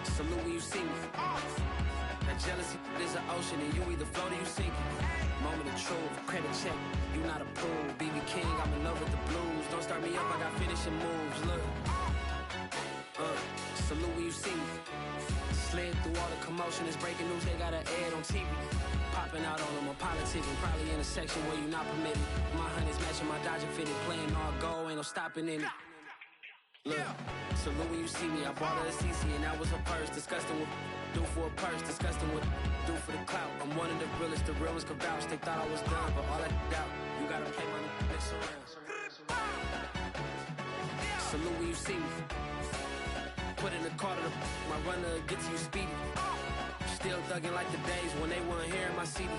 Salute when you see me. That jealousy is an ocean, and you either float or you sink it. Moment of truth, credit check, you not approved. BB King, I'm in love with the blues. Don't start me up, I got finishing moves. Look, salute when you see me. Slid through all the commotion, it's breaking news, they got an ad on TV. Popping out on them, I'm politicking, probably in a section where you not permitted. My honey's matching my Dodger fitted, playing all gold, ain't no stopping in it. Look, salute when you see me, I bought her a CC and that was her purse. Disgusting what do for a purse, disgusting what do for the clout. I'm one of the realest, the real ones could vouch. They thought I was done, but all that doubt, you gotta play my next around. Salute when you see me. Put in the car to my runner gets you speedy. Still thugging like the days when they weren't hearing my CD.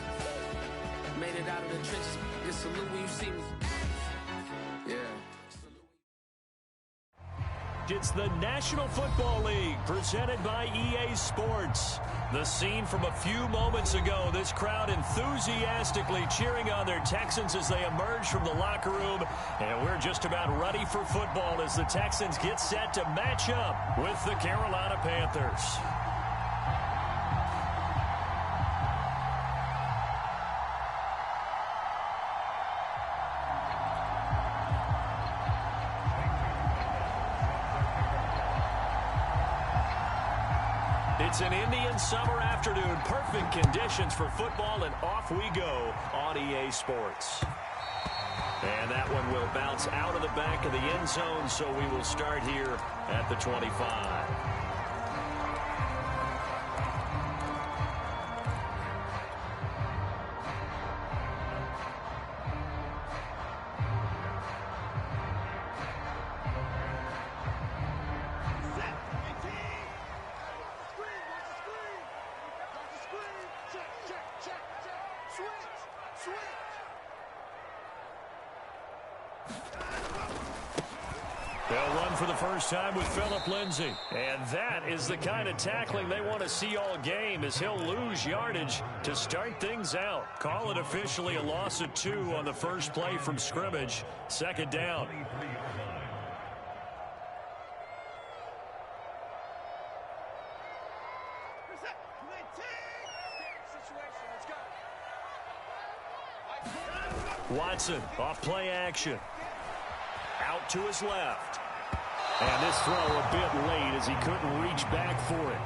Made it out of the trenches, just salute when you see me. Yeah. It's the National Football League presented by EA Sports. The scene from a few moments ago, this crowd enthusiastically cheering on their Texans as they emerge from the locker room. And we're just about ready for football as the Texans get set to match up with the Carolina Panthers. It's an Indian summer afternoon. Perfect conditions for football, and off we go on EA Sports. And that one will bounce out of the back of the end zone, so we will start here at the 25. They'll run for the first time with Phillip Lindsay. And that is the kind of tackling they want to see all game, as he'll lose yardage to start things out. Call it officially a loss of 2 on the first play from scrimmage. Second down. Watson off play action. Out to his left. And this throw a bit late as he couldn't reach back for it.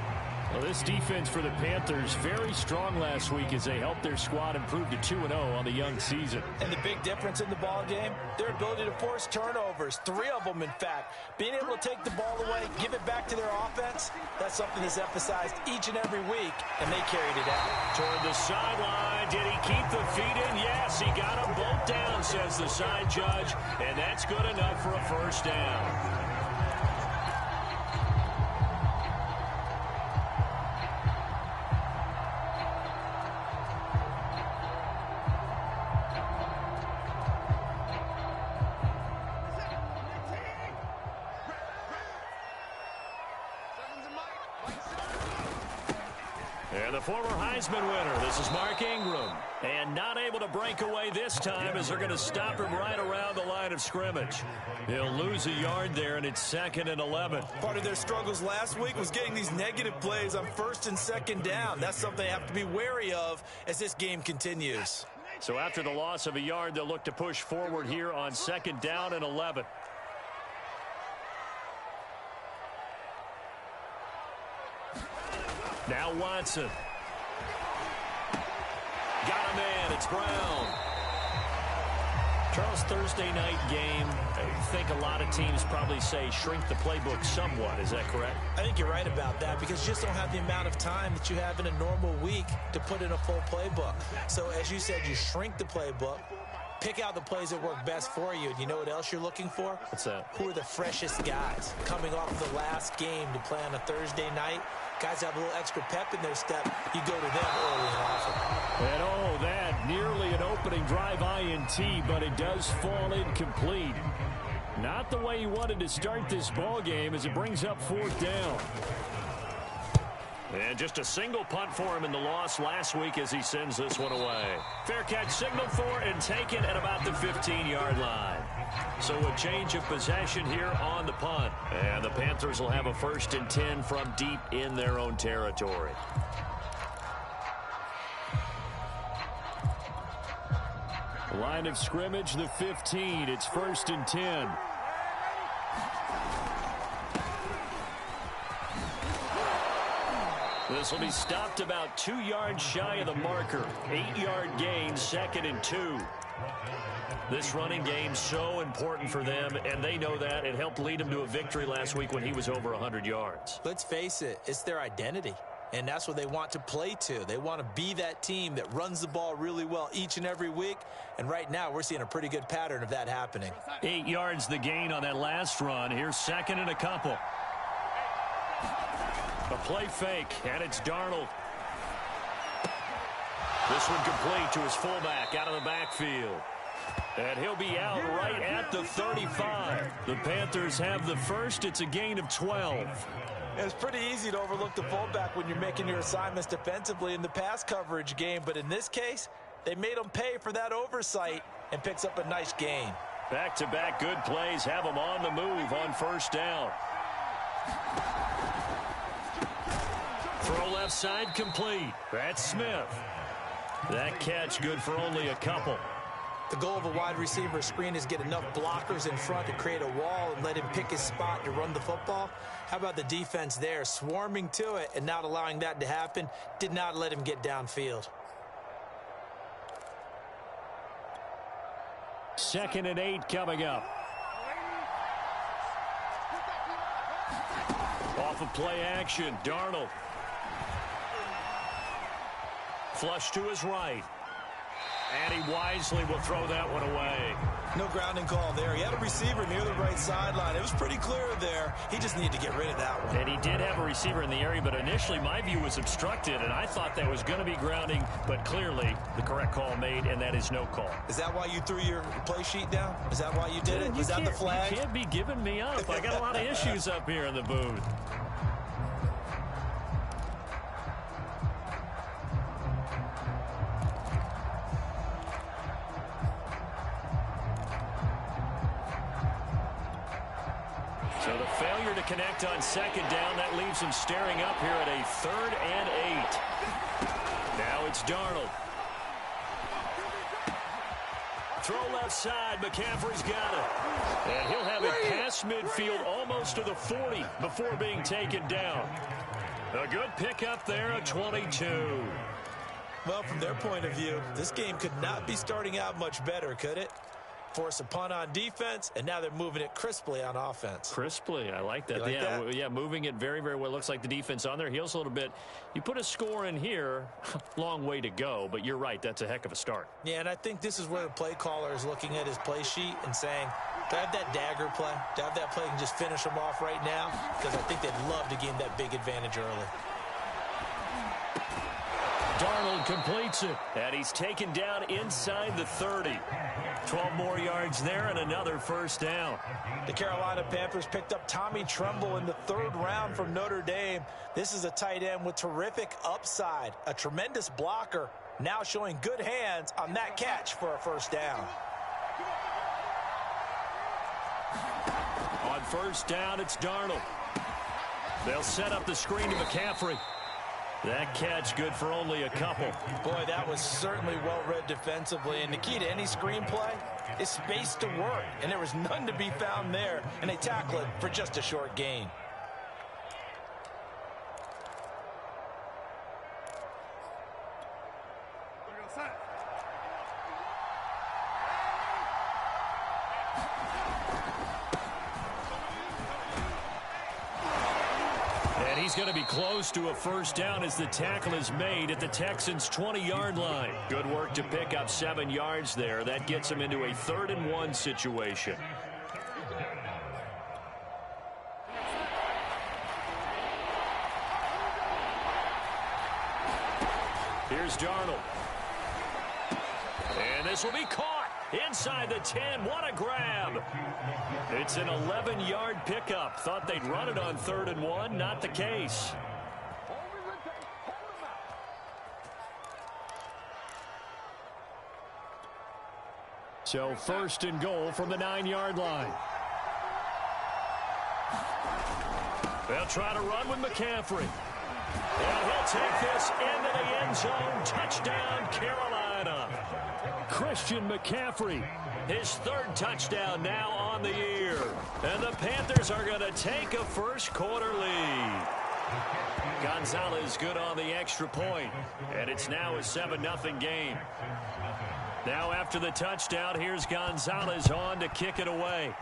Well, this defense for the Panthers very strong last week as they helped their squad improve to 2-0 on the young season. And the big difference in the ball game, their ability to force turnovers, 3 of them in fact. Being able to take the ball away, give it back to their offense, that's something that's emphasized each and every week, and they carried it out. Toward the sideline, did he keep the feet in? Yes, he got them both down, says the side judge, and that's good enough for a first down. And the former Heisman winner, this is Mark Ingram. And not able to break away this time as they're going to stop him right around the line of scrimmage. They'll lose a yard there, and it's 2nd and 11. Part of their struggles last week was getting these negative plays on 1st and 2nd down. That's something they have to be wary of as this game continues. So after the loss of a yard, they'll look to push forward here on 2nd down and 11. Now Watson. Got him in. It's Brown. Charles, Thursday night game, I think a lot of teams probably say shrink the playbook somewhat. Is that correct? I think you're right about that because you just don't have the amount of time that you have in a normal week to put in a full playbook. So as you said, you shrink the playbook. Pick out the plays that work best for you. And you know what else you're looking for? What's that? Who are the freshest guys coming off of the last game to play on a Thursday night? Guys have a little extra pep in their step. You go to them early and often. And oh, that nearly an opening drive INT, but it does fall incomplete. Not the way he wanted to start this ball game as it brings up 4th down. And just a single punt for him in the loss last week as he sends this one away. Fair catch signaled for and taken at about the 15-yard line. So a change of possession here on the punt. And the Panthers will have a 1st and 10 from deep in their own territory. Line of scrimmage, the 15. It's 1st and 10. This will be stopped about 2 yards shy of the marker. 8-yard gain, 2nd and 2. This running game so important for them, and they know that. It helped lead them to a victory last week when he was over 100 yards. Let's face it, it's their identity. And that's what they want to play to. They want to be that team that runs the ball really well each and every week. And right now, we're seeing a pretty good pattern of that happening. 8 yards the gain on that last run. Here's 2nd and a couple. A play fake, and it's Darnold. This one complete to his fullback out of the backfield. And he'll be out right at the 35. The Panthers have the first. It's a gain of 12. It's pretty easy to overlook the fullback when you're making your assignments defensively in the pass coverage game. But in this case, they made him pay for that oversight and picks up a nice gain. Back-to-back good plays have him on the move on 1st down. Throw left side complete. That's Smith. That catch good for only a couple. The goal of a wide receiver screen is get enough blockers in front to create a wall and let him pick his spot to run the football. How about the defense there, swarming to it and not allowing that to happen? Did not let him get downfield. 2nd and 8 coming up. Off of play action, Darnold. Flush to his right. And he wisely will throw that one away. No grounding call there. He had a receiver near the right sideline. It was pretty clear there. He just needed to get rid of that one. And he did have a receiver in the area, but initially my view was obstructed, and I thought that was going to be grounding, but clearly the correct call made, and that is no call. Is that why you threw your play sheet down? Is that why you did it? Was that the flag? You can't be giving me up. I got a lot of issues up here in the booth. So the failure to connect on 2nd down, that leaves him staring up here at a 3rd and 8. Now it's Darnold. Throw left side, McCaffrey's got it. And he'll have it past midfield almost to the 40 before being taken down. A good pickup there, a 22. Well, from their point of view, this game could not be starting out much better, could it? Force a punt on defense, and now they're moving it crisply on offense. Crisply, I like that. Like that? Yeah, moving it very, very well. Looks like the defense on their heels a little bit. You put a score in here, long way to go, but you're right, that's a heck of a start. Yeah, and I think this is where the play caller is looking at his play sheet and saying, do I have that dagger play? Do I have that play and just finish them off right now? Because I think they'd love to gain that big advantage early. Darnold completes it, and he's taken down inside the 30. 12 more yards there and another 1st down. The Carolina Panthers picked up Tommy Tremble in the 3rd round from Notre Dame. This is a tight end with terrific upside, a tremendous blocker, now showing good hands on that catch for a 1st down. On 1st down, it's Darnold. They'll set up the screen to McCaffrey. That catch good for only a couple. Boy, that was certainly well-read defensively. And the key to any screenplay is space to work. And there was none to be found there. And they tackle it for just a short gain. He's going to be close to a 1st down as the tackle is made at the Texans' 20-yard line. Good work to pick up 7 yards there. That gets him into a 3rd and 1 situation. Here's Darnold. And this will be caught. Inside the 10, what a grab. It's an 11-yard pickup. Thought they'd run it on 3rd and 1, not the case. So first and goal from the 9-yard line. They'll try to run with McCaffrey. And he'll take this into the end zone. Touchdown, Carolina. Christian McCaffrey, his third touchdown now on the year. And the Panthers are going to take a first-quarter lead. Gonzalez good on the extra point, and it's now a 7-0 game. Now after the touchdown, here's Gonzalez on to kick it away.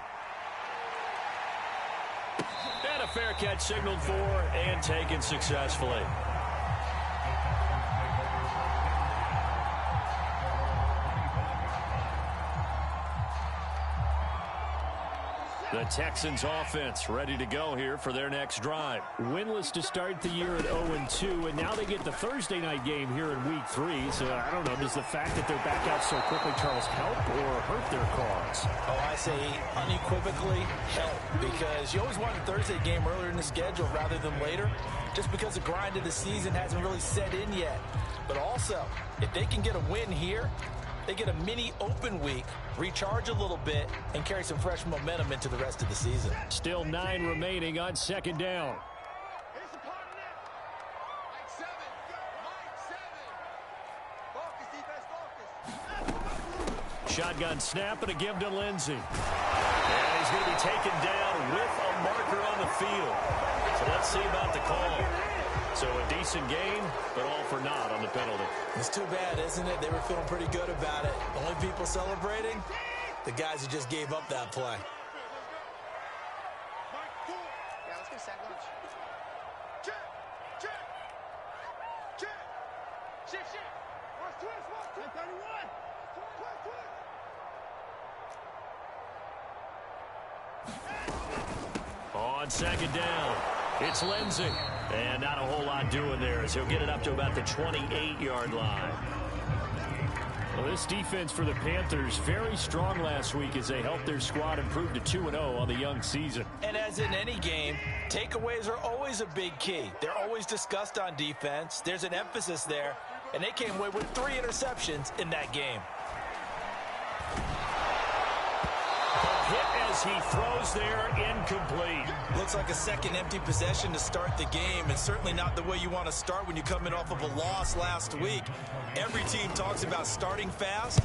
And a fair catch signaled for and taken successfully. The Texans offense ready to go here for their next drive. Winless to start the year at 0-2, and now they get the Thursday night game here in week 3. So I don't know, does the fact that they're back out so quickly, Charles, help or hurt their cause? Oh, I say unequivocally help, because you always want a Thursday game earlier in the schedule rather than later, just because the grind of the season hasn't really set in yet. But also, if they can get a win here, they get a mini open week, recharge a little bit, and carry some fresh momentum into the rest of the season. Still 9 remaining on second down. Shotgun snap and a give to Lindsey. And he's going to be taken down with a marker on the field. So let's see about the call. So a decent game, but all for naught on the penalty. It's too bad, isn't it? They were feeling pretty good about it. Only people celebrating, the guys who just gave up that play. Yeah, let's get sack lunch. Check. Shift. Watch twist. 31. On second down, it's Lindsey. And not a whole lot doing there as he'll get it up to about the 28-yard line. Well, this defense for the Panthers, very strong last week as they helped their squad improve to 2-0 on the young season. And as in any game, takeaways are always a big key. They're always discussed on defense. There's an emphasis there, and they came away with 3 interceptions in that game. Hit as he throws there, incomplete. Looks like a second empty possession to start the game, and certainly not the way you want to start when you're coming off of a loss last week. Every team talks about starting fast.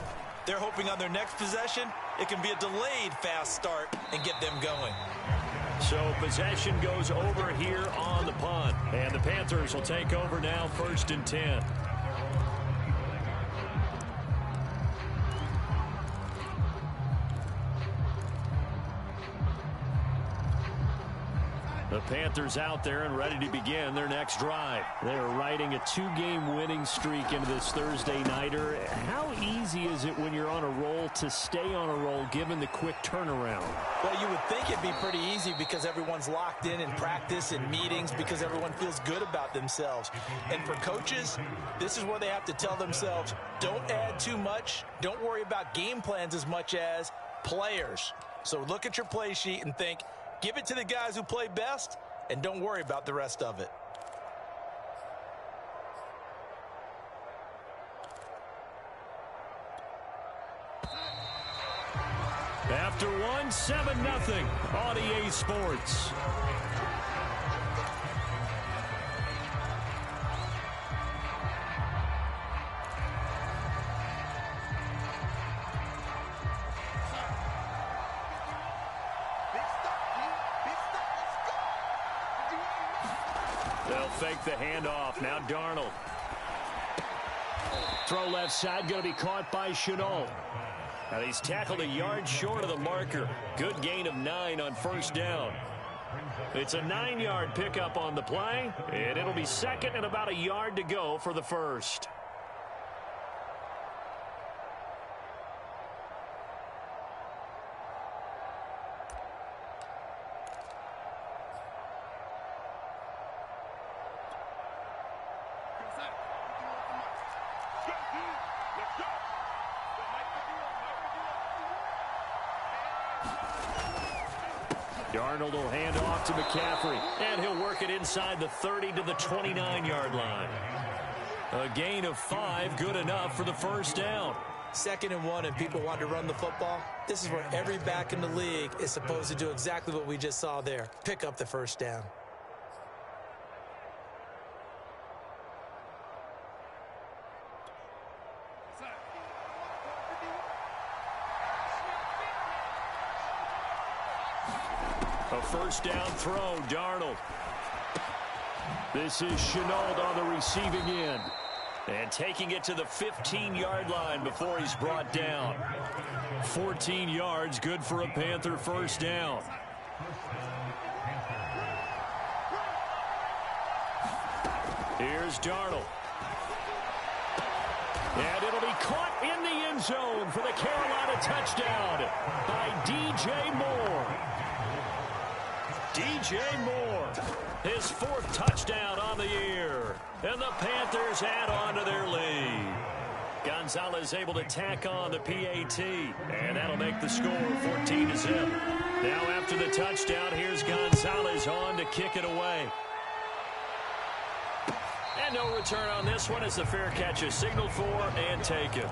They're hoping on their next possession, it can be a delayed fast start and get them going. So possession goes over here on the punt, and the Panthers will take over now, 1st and 10. The Panthers out there and ready to begin their next drive. They're riding a 2-game winning streak into this Thursday nighter. How easy is it when you're on a roll to stay on a roll given the quick turnaround? Well, you would think it'd be pretty easy because everyone's locked in practice and meetings because everyone feels good about themselves. And for coaches, this is where they have to tell themselves, don't add too much. Don't worry about game plans as much as players. So look at your play sheet and think, give it to the guys who play best, and don't worry about the rest of it. After 7-0 on EA Sports. They'll fake the handoff. Now Darnold. Throw left side, going to be caught by Chenault. Now he's tackled a yard short of the marker. Good gain of 9 on 1st down. It's a 9-yard pickup on the play, and it'll be 2nd and about a yard to go for the 1st. Darnold will hand off to McCaffrey, and he'll work it inside the 30 to the 29-yard line. A gain of 5, good enough for the 1st down. 2nd and 1 and people want to run the football, this is where every back in the league is supposed to do exactly what we just saw there. Pick up the first down. A first down throw, Darnold. This is Chenault on the receiving end. And taking it to the 15-yard line before he's brought down. 14 yards, good for a Panther first down. Here's Darnold. And it'll be caught in the end zone for the Carolina touchdown by DJ Moore. DJ Moore, his 4th touchdown on the year. And the Panthers add on to their lead. Gonzalez able to tack on the PAT. And that'll make the score 14-0. Now after the touchdown, here's Gonzalez on to kick it away. And no return on this one as the fair catch is signaled for and taken.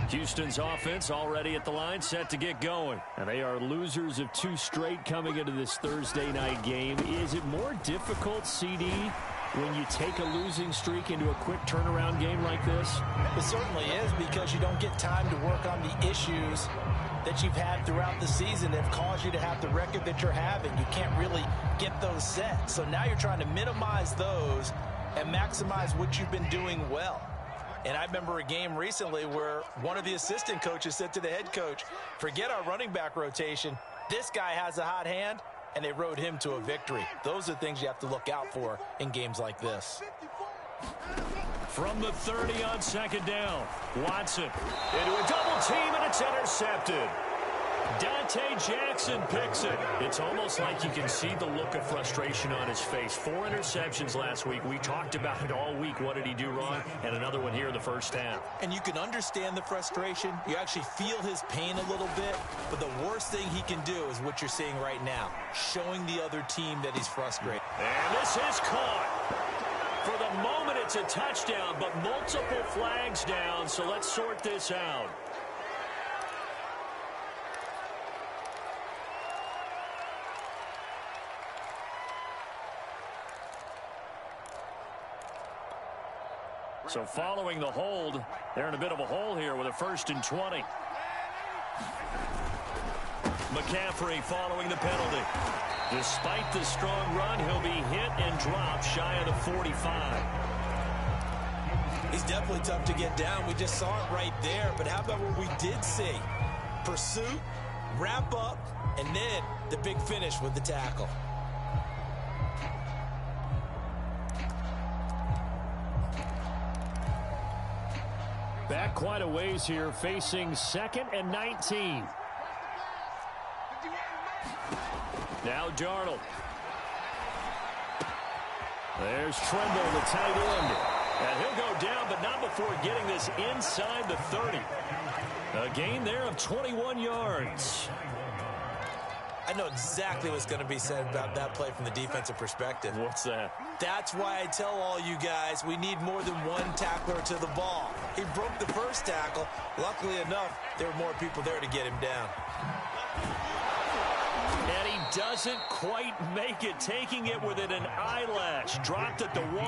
Houston's offense already at the line, set to get going. And they are losers of 2 straight coming into this Thursday night game. Is it more difficult, CD, when you take a losing streak into a quick turnaround game like this? It certainly is, because you don't get time to work on the issues that you've had throughout the season that have caused you to have the record that you're having. You can't really get those set. So now you're trying to minimize those and maximize what you've been doing well. And I remember a game recently where one of the assistant coaches said to the head coach, forget our running back rotation. This guy has a hot hand, and they rode him to a victory. Those are things you have to look out for in games like this. From the 30 on 2nd down, Watson into a double team, and it's intercepted. Dante Jackson picks it. It's almost like you can see the look of frustration on his face. 4 interceptions last week. We talked about it all week. What did he do wrong? And another one here in the first half. And you can understand the frustration. You actually feel his pain a little bit. But the worst thing he can do is what you're seeing right now, showing the other team that he's frustrated. And this is caught. For the moment, it's a touchdown, but multiple flags down. So let's sort this out. So following the hold, they're in a bit of a hole here with a 1st and 20. McCaffrey following the penalty. Despite the strong run, he'll be hit and dropped shy of the 45. He's definitely tough to get down. We just saw it right there. But how about what we did see? Pursuit, wrap up, and then the big finish with the tackle. Back quite a ways here, facing 2nd and 19. Now Darnold. There's Tremble, the tight end. And he'll go down, but not before getting this inside the 30. A gain there of 21 yards. I know exactly what's going to be said about that play from the defensive perspective. What's that? That's why I tell all you guys we need more than one tackler to the ball. He broke the first tackle. Luckily enough, there were more people there to get him down. And he doesn't quite make it, taking it within an eyelash. Dropped at the 1.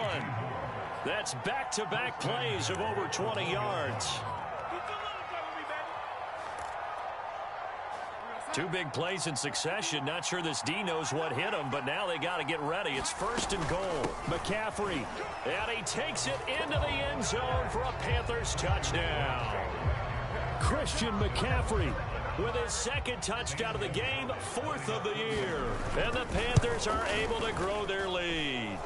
That's back-to-back plays of over 20 yards. 2 big plays in succession. Not sure this D knows what hit him, but now they got to get ready. It's 1st and goal. McCaffrey. And he takes it into the end zone for a Panthers touchdown. Christian McCaffrey with his 2nd touchdown of the game, 4th of the year. And the Panthers are able to grow their lead.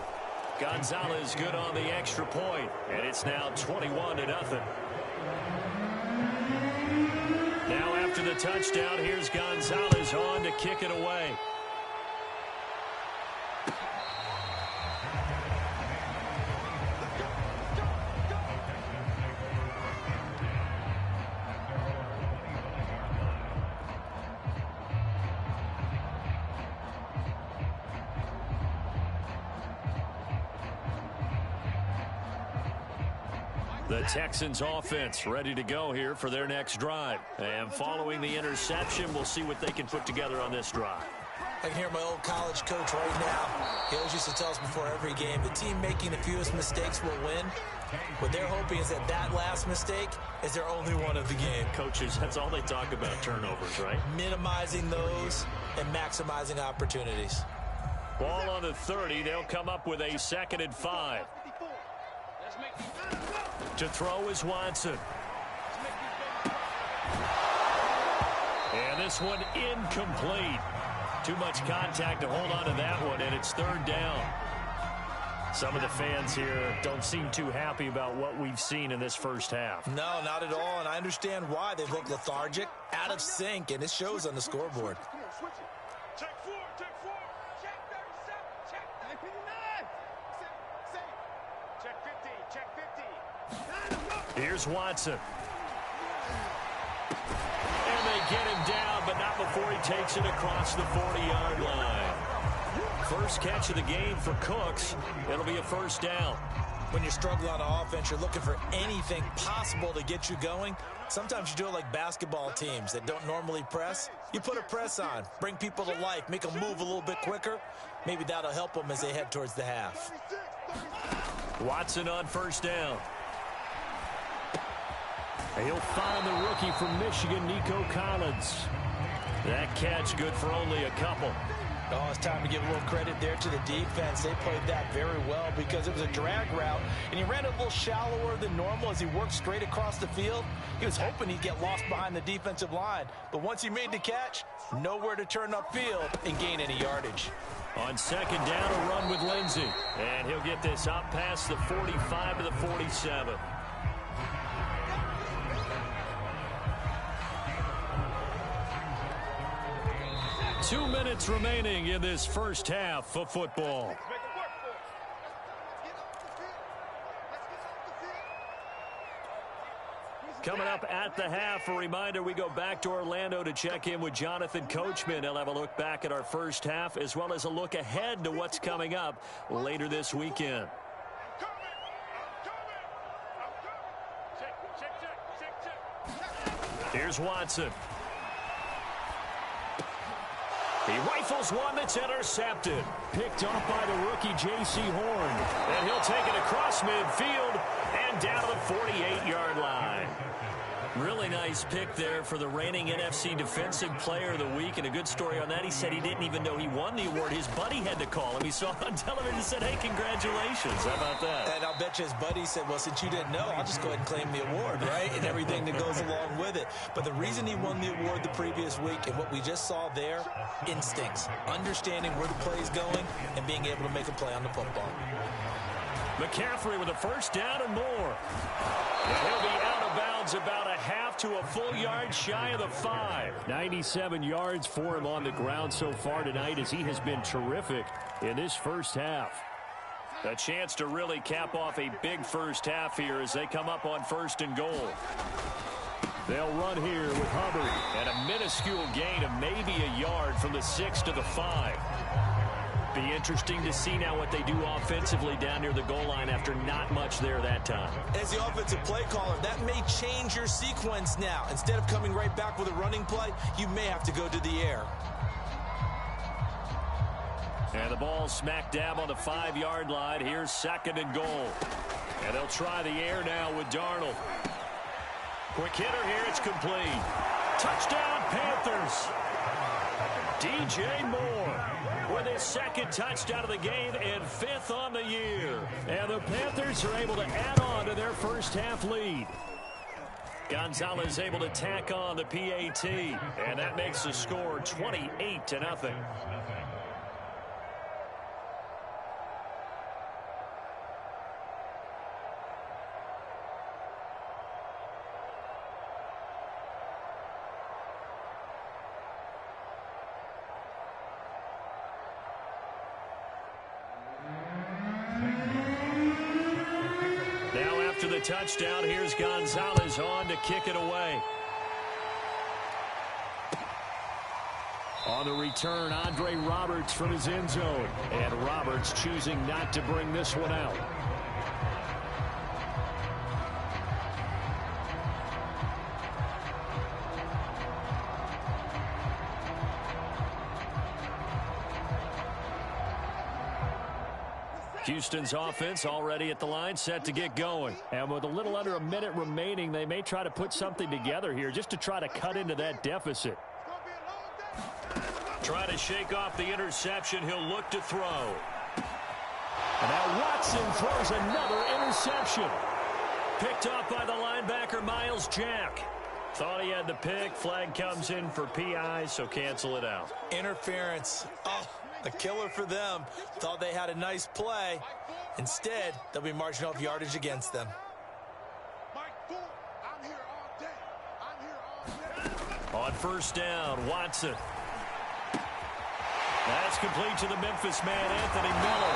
Gonzalez good on the extra point, and it's now 21-0. Now after the touchdown, here's Gonzalez on to kick it away. The Texans offense ready to go here for their next drive. And following the interception, we'll see what they can put together on this drive. I can hear my old college coach right now. He always used to tell us before every game, the team making the fewest mistakes will win. What they're hoping is that that last mistake is their only one of the game. Coaches, that's all they talk about, turnovers, right? Minimizing those and maximizing opportunities. Ball on the 30. They'll come up with a 2nd and 5. To throw is Watson. And this one incomplete. Too much contact to hold on to that one, and it's 3rd down. Some of the fans here don't seem too happy about what we've seen in this first half. No, not at all, and I understand why. They look lethargic, out of sync, and it shows on the scoreboard. Check 4, check 4. Check 37, check 59. Check 50, check 50. Here's Watson. And they get him down, but not before he takes it across the 40-yard line. First catch of the game for Cooks. It'll be a 1st down. When you're struggling on offense, you're looking for anything possible to get you going. Sometimes you do it like basketball teams that don't normally press. You put a press on, bring people to life, make them move a little bit quicker. Maybe that'll help them as they head towards the half. Watson on 1st down. He'll find the rookie from Michigan, Nico Collins. That catch good for only a couple. Oh, it's time to give a little credit there to the defense. They played that very well because it was a drag route, and he ran it a little shallower than normal as he worked straight across the field. He was hoping he'd get lost behind the defensive line, but once he made the catch, nowhere to turn upfield and gain any yardage. On 2nd down, a run with Lindsey, and he'll get this up past the 45 to the 47. Two minutes remaining in this first half of football. Coming up at the half, a reminder, we go back to Orlando to check in with Jonathan Coachman. He'll have a look back at our first half as well as a look ahead to what's coming up later this weekend. Here's Watson. He rifles one that's intercepted. Picked off by the rookie J.C. Horn. And he'll take it across midfield and down to the 48-yard line. Really nice pick there for the reigning NFC Defensive Player of the Week. And a good story on that. He said he didn't even know he won the award. His buddy had to call him. He saw it on television and said, hey, congratulations. How about that? And I'll bet you his buddy said, well, since you didn't know, I'll just go ahead and claim the award, right? And everything that goes along with it. But the reason he won the award the previous week and what we just saw there, instincts, understanding where the play is going and being able to make a play on the football. McCaffrey with a 1st down and more. And he'll be out of bounds about a half to a full yard shy of the 5. 97 yards for him on the ground so far tonight as he has been terrific in this first half. A chance to really cap off a big first half here as they come up on 1st and goal. They'll run here with Hubbard. And a minuscule gain of maybe a yard from the 6 to the 5. Be interesting to see now what they do offensively down near the goal line after not much there that time. As the offensive play caller, that may change your sequence now. Instead of coming right back with a running play, you may have to go to the air. And the ball smack dab on the 5-yard line. Here's 2nd and goal. And they'll try the air now with Darnold. Quick hitter here. It's complete. Touchdown, Panthers. DJ Moore with his 2nd touchdown of the game and 5th on the year. And the Panthers are able to add on to their first half lead. Gonzalez able to tack on the PAT. And that makes the score 28-0. After the touchdown, here's Gonzalez on to kick it away. On the return, Andre Roberts from his end zone. And Roberts choosing not to bring this one out. Houston's offense already at the line, set to get going. And with a little under a minute remaining, they may try to put something together here just to try to cut into that deficit. Try to shake off the interception. He'll look to throw. And now Watson throws another interception. Picked off by the linebacker, Miles Jack. Thought he had the pick. Flag comes in for PI, so cancel it out. Interference. Oh, a killer for them. Thought they had a nice play. Instead, they'll be marching off yardage against them. On first down, Watson. That's complete to the Memphis man, Anthony Miller.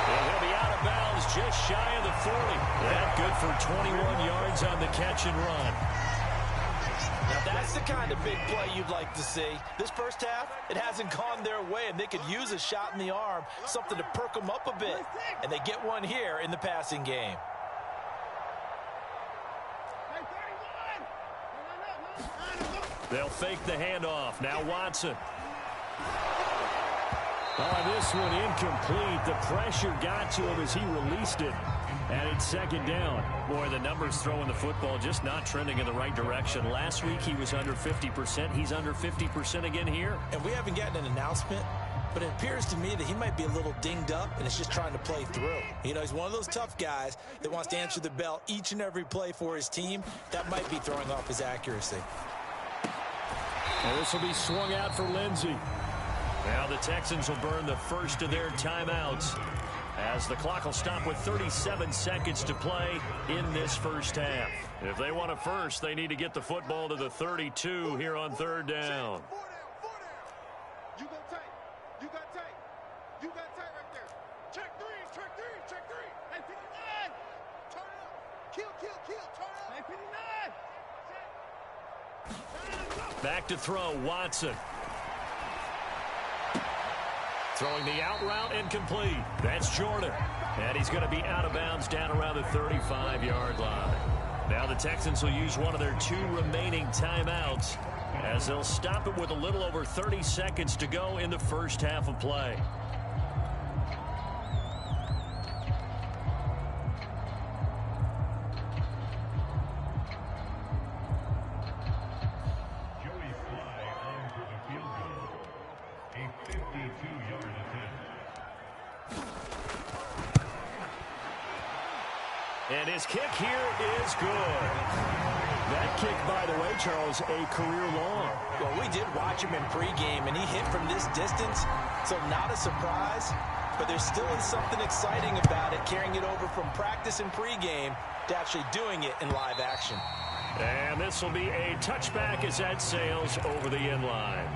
And he'll be out of bounds just shy of the 40. That good for 21 yards on the catch and run. Now that's the kind of big play you'd like to see. This first half, it hasn't gone their way, and they could use a shot in the arm, something to perk them up a bit. And they get one here in the passing game. They'll fake the handoff. Now Watson. Oh, this one incomplete. The pressure got to him as he released it. And it's second down. Boy, the numbers throwing the football just not trending in the right direction. Last week he was under 50%. He's under 50% again here. And we haven't gotten an announcement, but it appears to me that he might be a little dinged up and is just trying to play through. You know, he's one of those tough guys that wants to answer the bell each and every play for his team. That might be throwing off his accuracy. Well, this will be swung out for Lindsey. Now the Texans will burn the first of their timeouts as the clock will stop with 37 seconds to play in this first half. If they want a first, they need to get the football to the 32 here on third down. You go tight. You got tight. You got tight right there. Check three, check three, check three. Hey, 59. Turn up. Kill, kill, kill. Turn up. Hey, 59. Back to throw, Watson. Throwing the out route incomplete. That's Jordan. And he's going to be out of bounds down around the 35-yard line. Now the Texans will use one of their 2 remaining timeouts as they'll stop it with a little over 30 seconds to go in the first half of play. And his kick here is good. That kick, by the way, Charles, a career long. Well, we did watch him in pregame, and he hit from this distance, so not a surprise. But there still is something exciting about it, carrying it over from practice and pregame to actually doing it in live action. And this will be a touchback as that sails over the end line.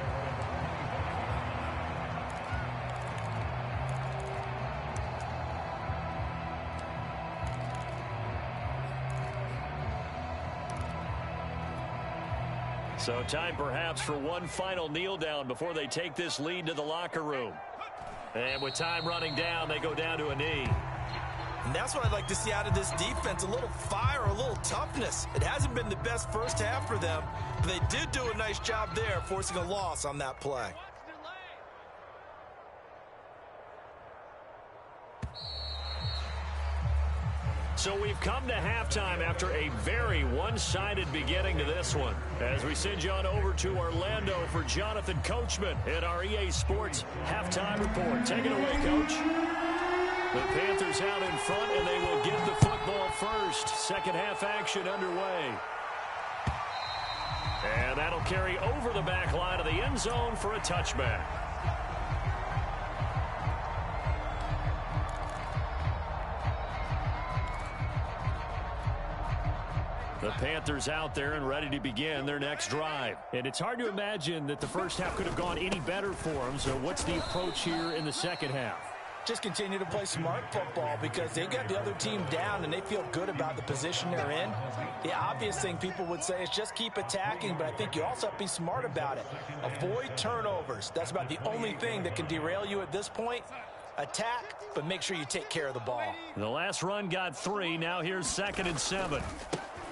So time perhaps for one final kneel down before they take this lead to the locker room. And with time running down, they go down to a knee. And that's what I'd like to see out of this defense, a little fire, a little toughness. It hasn't been the best first half for them, but they did do a nice job there, forcing a loss on that play. So we've come to halftime after a very one-sided beginning to this one. As we send you on over to Orlando for Jonathan Coachman at our EA Sports Halftime Report. Take it away, Coach. The Panthers out in front, and they will get the football first. Second half action underway. And that'll carry over the back line of the end zone for a touchback. The Panthers out there and ready to begin their next drive. And it's hard to imagine that the first half could have gone any better for them. So what's the approach here in the second half? Just continue to play smart football because they got the other team down and they feel good about the position they're in. The obvious thing people would say is just keep attacking, but I think you also have to be smart about it. Avoid turnovers. That's about the only thing that can derail you at this point. Attack, but make sure you take care of the ball. The last run got 3. Now here's 2nd and 7.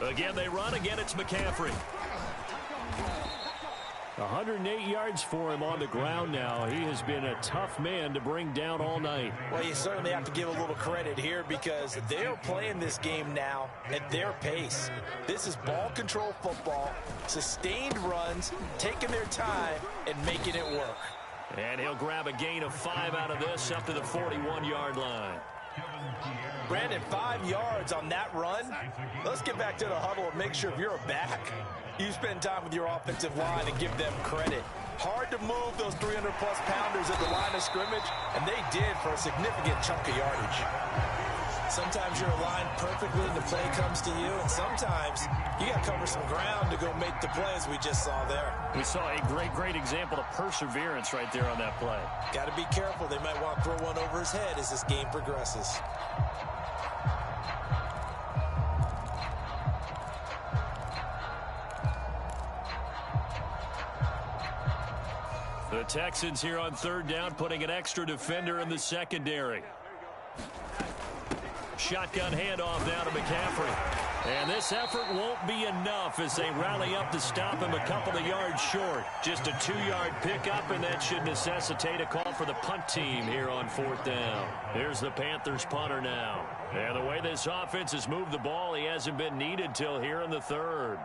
Again, they run. Again, it's McCaffrey. 108 yards for him on the ground now. He has been a tough man to bring down all night. Well, you certainly have to give a little credit here because they're playing this game now at their pace. This is ball control football, sustained runs, taking their time, and making it work. And he'll grab a gain of 5 out of this up to the 41-yard line. Brandon, 5 yards on that run. Let's get back to the huddle and make sure if you're a back, you spend time with your offensive line and give them credit. Hard to move those 300-plus pounders at the line of scrimmage, and they did for a significant chunk of yardage. Sometimes you're aligned perfectly and the play comes to you, and sometimes you got to cover some ground to go make the play, as we just saw there. We saw a great example of perseverance right there on that play. Got to be careful. They might want to throw one over his head as this game progresses. The Texans here on 3rd down, putting an extra defender in the secondary. Shotgun handoff now to McCaffrey. And this effort won't be enough as they rally up to stop him a couple of yards short. Just a 2-yard pickup, and that should necessitate a call for the punt team here on 4th down. Here's the Panthers punter now. And the way this offense has moved the ball, he hasn't been needed till here in the 3rd.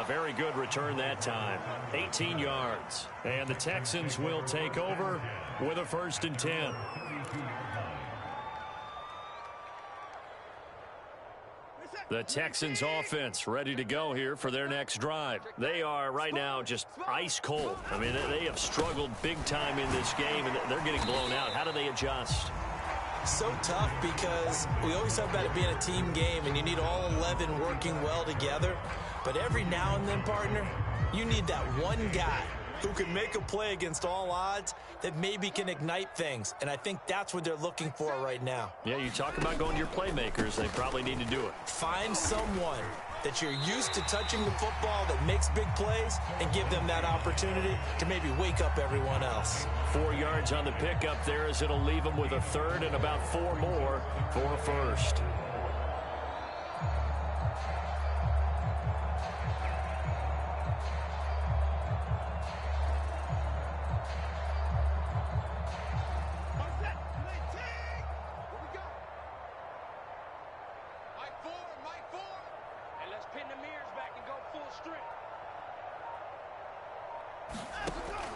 Very good return that time. 18 yards. And the Texans will take over with a 1st and 10. The Texans offense ready to go here for their next drive. They are right now just ice cold. I mean, they have struggled big time in this game, and they're getting blown out. How do they adjust? So tough because we always talk about it being a team game, and you need all 11 working well together. But every now and then, partner, you need that one guy who can make a play against all odds that maybe can ignite things. And I think that's what they're looking for right now. Yeah, you talk about going to your playmakers. They probably need to do it. Find someone that you're used to touching the football that makes big plays and give them that opportunity to maybe wake up everyone else. 4 yards on the pickup there as it'll leave them with a 3rd and about 4 more for a 1st.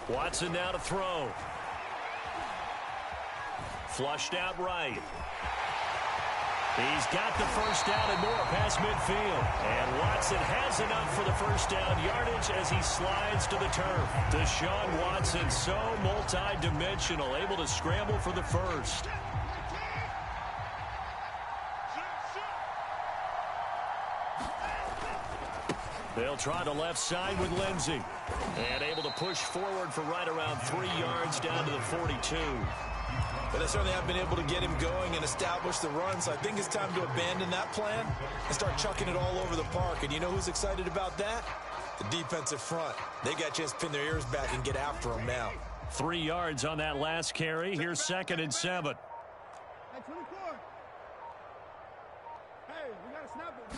Watson now to throw. Flushed out right. He's got the 1st down and more past midfield. And Watson has enough for the 1st down yardage as he slides to the turf. Deshaun Watson, so multi-dimensional, able to scramble for the 1st. They'll try the left side with Lindsey. And able to push forward for right around 3 yards down to the 42. But they certainly have been able to get him going and establish the run. So I think it's time to abandon that plan and start chucking it all over the park. And you know who's excited about that? The defensive front. They got a chance to pin their ears back and get after him now. 3 yards on that last carry. Here's 2nd and 7. Hey, 24. Hey, we got to snap it.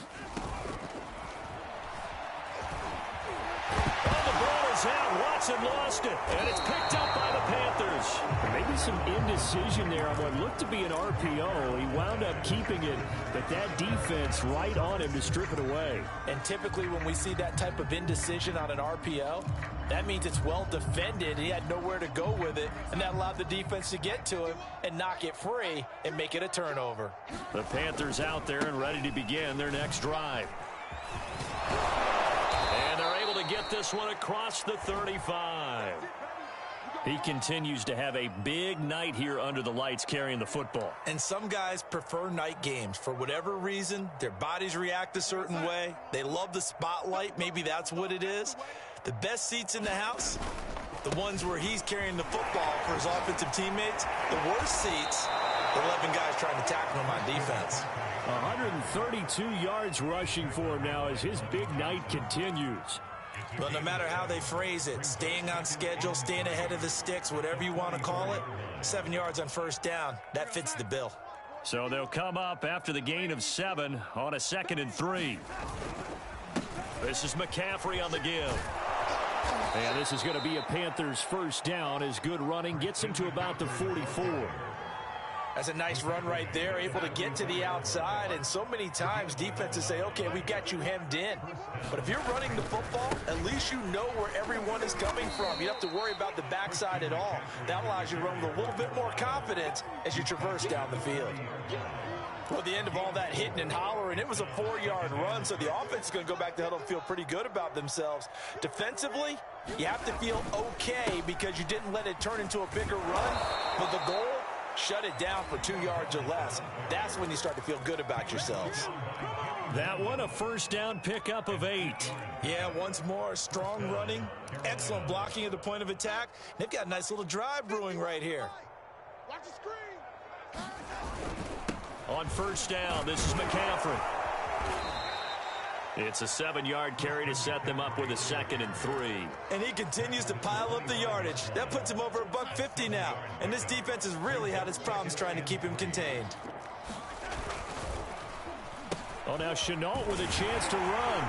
Out. Watson lost it, and it's picked up by the Panthers. Maybe some indecision there on what looked to be an RPO. He wound up keeping it, but that defense right on him to strip it away. And typically when we see that type of indecision on an RPO, that means it's well defended. He had nowhere to go with it, and that allowed the defense to get to him and knock it free and make it a turnover. The Panthers out there and ready to begin their next drive. To get this one across the 35. He continues to have a big night here under the lights carrying the football. And some guys prefer night games. For whatever reason, their bodies react a certain way. They love the spotlight. Maybe that's what it is. The best seats in the house, the ones where he's carrying the football for his offensive teammates. The worst seats, the 11 guys trying to tackle him on defense. 132 yards rushing for him now as his big night continues. Well, no matter how they phrase it, staying on schedule, staying ahead of the sticks, whatever you want to call it, 7 yards on first down, that fits the bill. So they'll come up after the gain of 7 on a 2nd and 3. This is McCaffrey on the give. And this is going to be a Panthers first down as good running gets him to about the 44. That's a nice run right there, able to get to the outside, and so many times defenses say, okay, we've got you hemmed in. But if you're running the football, at least you know where everyone is coming from. You don't have to worry about the backside at all. That allows you to run with a little bit more confidence as you traverse down the field. Well, at the end of all that hitting and hollering, it was a 4-yard run, so the offense is going to go back to huddle and feel pretty good about themselves. Defensively, you have to feel okay because you didn't let it turn into a bigger run, but the goal, shut it down for 2 yards or less. That's when you start to feel good about yourselves. That one, a first down pickup of 8. Yeah, once more, strong running, excellent blocking at the point of attack. They've got a nice little drive brewing right here. Watch the screen. On first down, this is McCaffrey. It's a 7-yard carry to set them up with a 2nd and 3. And he continues to pile up the yardage. That puts him over $150 now. And this defense has really had its problems trying to keep him contained. Oh, now Chenault with a chance to run.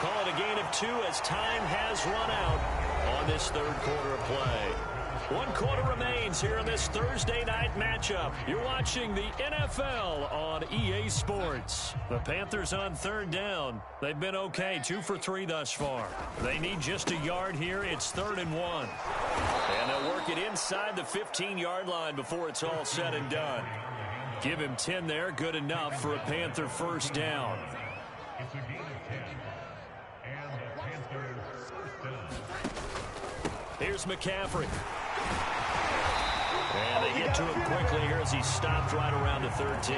Call it a gain of 2 as time has run out on this third quarter of play. 1 quarter remains here in this Thursday night matchup. You're watching the NFL on EA Sports. The Panthers on third down. They've been okay, 2 for 3 thus far. They need just a yard here. It's 3rd and 1. And they'll work it inside the 15-yard line before it's all said and done. Give him 10 there, good enough for a Panther first down. Here's McCaffrey. And they get to him quickly here as he stopped right around the 13.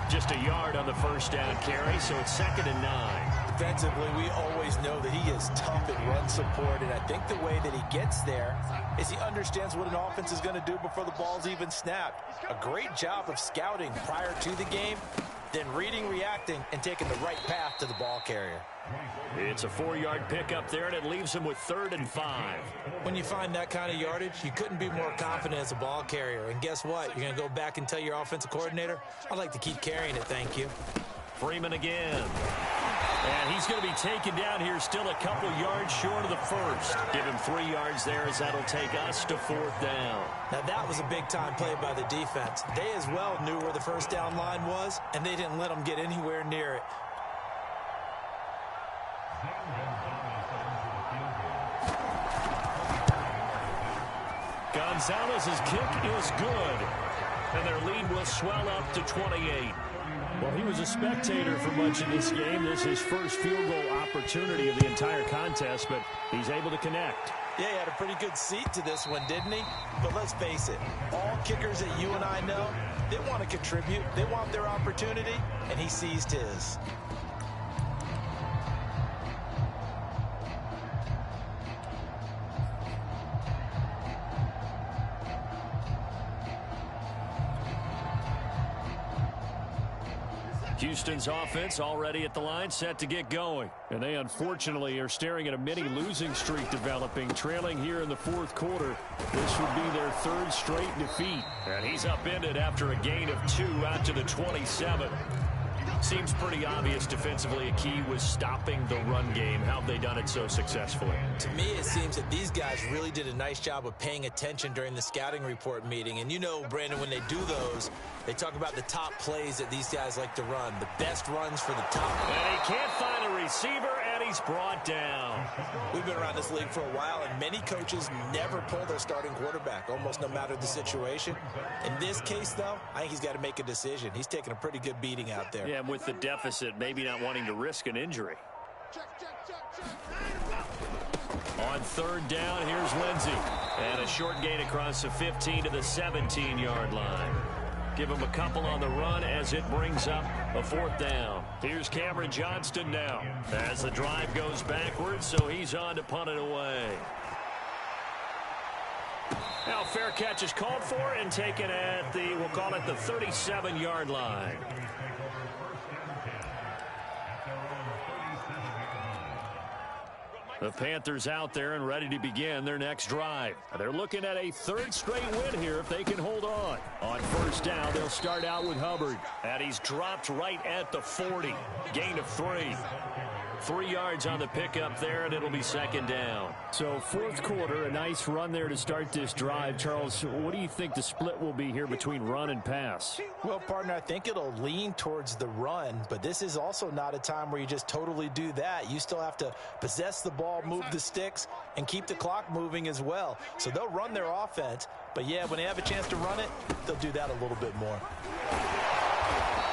Just a yard on the first down carry, so it's 2nd and 9. Defensively, we always know that he is tough at run support, and I think the way that he gets there is he understands what an offense is going to do before the ball's even snapped. A great job of scouting prior to the game, then reading, reacting, and taking the right path to the ball carrier. It's a 4-yard pickup there, and it leaves him with 3rd and 5. When you find that kind of yardage, you couldn't be more confident as a ball carrier. And guess what? You're going to go back and tell your offensive coordinator, I'd like to keep carrying it, thank you. Freeman again. And he's going to be taken down here still a couple yards short of the first. Give him 3 yards there as that'll take us to 4th down. Now that was a big-time play by the defense. They as well knew where the first down line was, and they didn't let them get anywhere near it. Gonzalez's kick is good, and their lead will swell up to 28. Well, he was a spectator for much of this game. This is his first field goal opportunity of the entire contest, but he's able to connect. Yeah, he had a pretty good seat to this one, didn't he? But let's face it, all kickers that you and I know, they want to contribute. They want their opportunity, and he seized his. Houston's offense already at the line, set to get going. And they unfortunately are staring at a mini losing streak developing, trailing here in the 4th quarter. This would be their 3rd straight defeat. And he's upended after a gain of 2 out to the 27. Seems pretty obvious defensively a key was stopping the run game. How have they done it so successfully? To me, it seems that these guys really did a nice job of paying attention during the scouting report meeting. And you know, Brandon, when they do those, they talk about the top plays that these guys like to run, the best runs for the top. And he can't find a receiver, and he's brought down. We've been around this league for a while, and many coaches never pull their starting quarterback, almost no matter the situation. In this case, though, I think he's got to make a decision. He's taking a pretty good beating out there. Yeah, and with the deficit, maybe not wanting to risk an injury. On 3rd down, here's Lindsey. And a short gain across the 15 to the 17-yard line. Give him a couple on the run as it brings up a 4th down. Here's Cameron Johnston now as the drive goes backwards, so he's on to punt it away. Now fair catch is called for and taken at the, we'll call it the 37-yard line. The Panthers out there and ready to begin their next drive. They're looking at a third straight win here if they can hold on. On first down, they'll start out with Hubbard. And he's dropped right at the 40. Gain of 3. 3 yards on the pickup there, and it'll be second down. So fourth quarter, a nice run there to start this drive. Charles, what do you think the split will be here between run and pass? Well, partner, I think it'll lean towards the run, but this is also not a time where you just totally do that. You still have to possess the ball, move the sticks, and keep the clock moving as well. So they'll run their offense, but yeah, when they have a chance to run it, they'll do that a little bit more.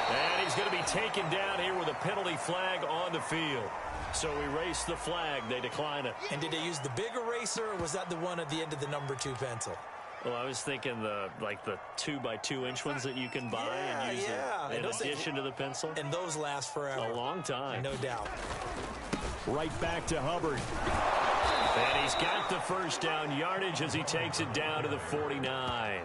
And he's going to be taken down here with a penalty flag on the field. So erase the flag. They decline it. And did they use the big eraser, or was that the one at the end of the number 2 pencil? Well, I was thinking the 2x2-inch ones that you can buy and use in addition to the pencil. And those last forever. A long time. No doubt. Right back to Hubbard. And he's got the first down yardage as he takes it down to the 49.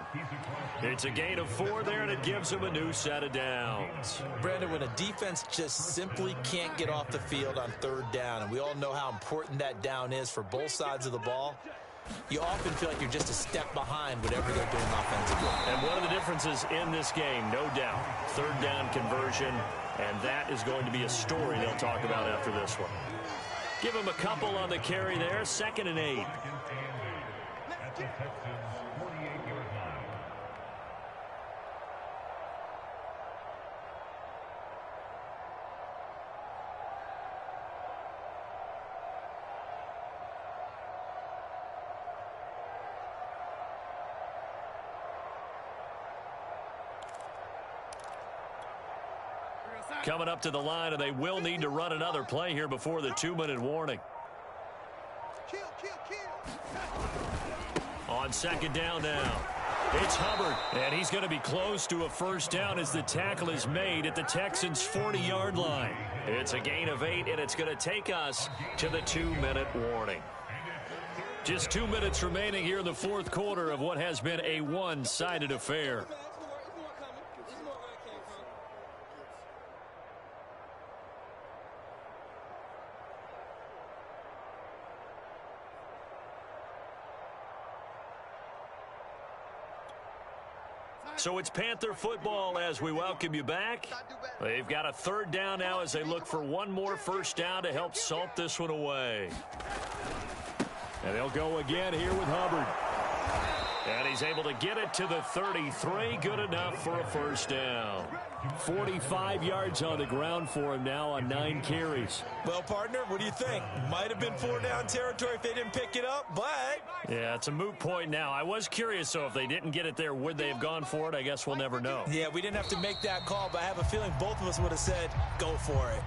It's a gain of 4 there, and it gives him a new set of downs. Brandon, when a defense just simply can't get off the field on third down, and we all know how important that down is for both sides of the ball, you often feel like you're just a step behind whatever they're doing offensively. And one of the differences in this game, no doubt, third down conversion, and that is going to be a story they'll talk about after this one. Give him a couple on the carry there, 2nd and 8. Coming up to the line, and they will need to run another play here before the 2-minute warning. Kill, kill, kill. On second down now, it's Hubbard, and he's going to be close to a first down as the tackle is made at the Texans' 40-yard line. It's a gain of 8, and it's going to take us to the 2-minute warning. Just 2 minutes remaining here in the fourth quarter of what has been a one-sided affair. So it's Panther football as we welcome you back. They've got a third down now as they look for one more first down to help salt this one away. And they'll go again here with Hubbard. And he's able to get it to the 33. Good enough for a first down. 45 yards on the ground for him now on 9 carries. Well, partner, what do you think? Might have been 4-down territory if they didn't pick it up, but... Yeah, it's a moot point now. I was curious, so if they didn't get it there, would they have gone for it? I guess we'll never know. Yeah, we didn't have to make that call, but I have a feeling both of us would have said, go for it.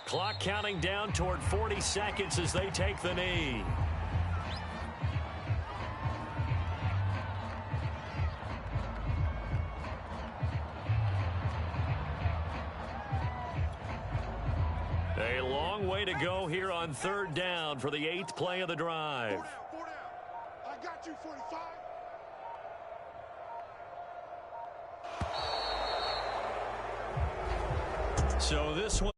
Clock counting down toward 40 seconds as they take the knee. A long way to go here on third down for the 8th play of the drive. 4 down. I got you, 45. So this one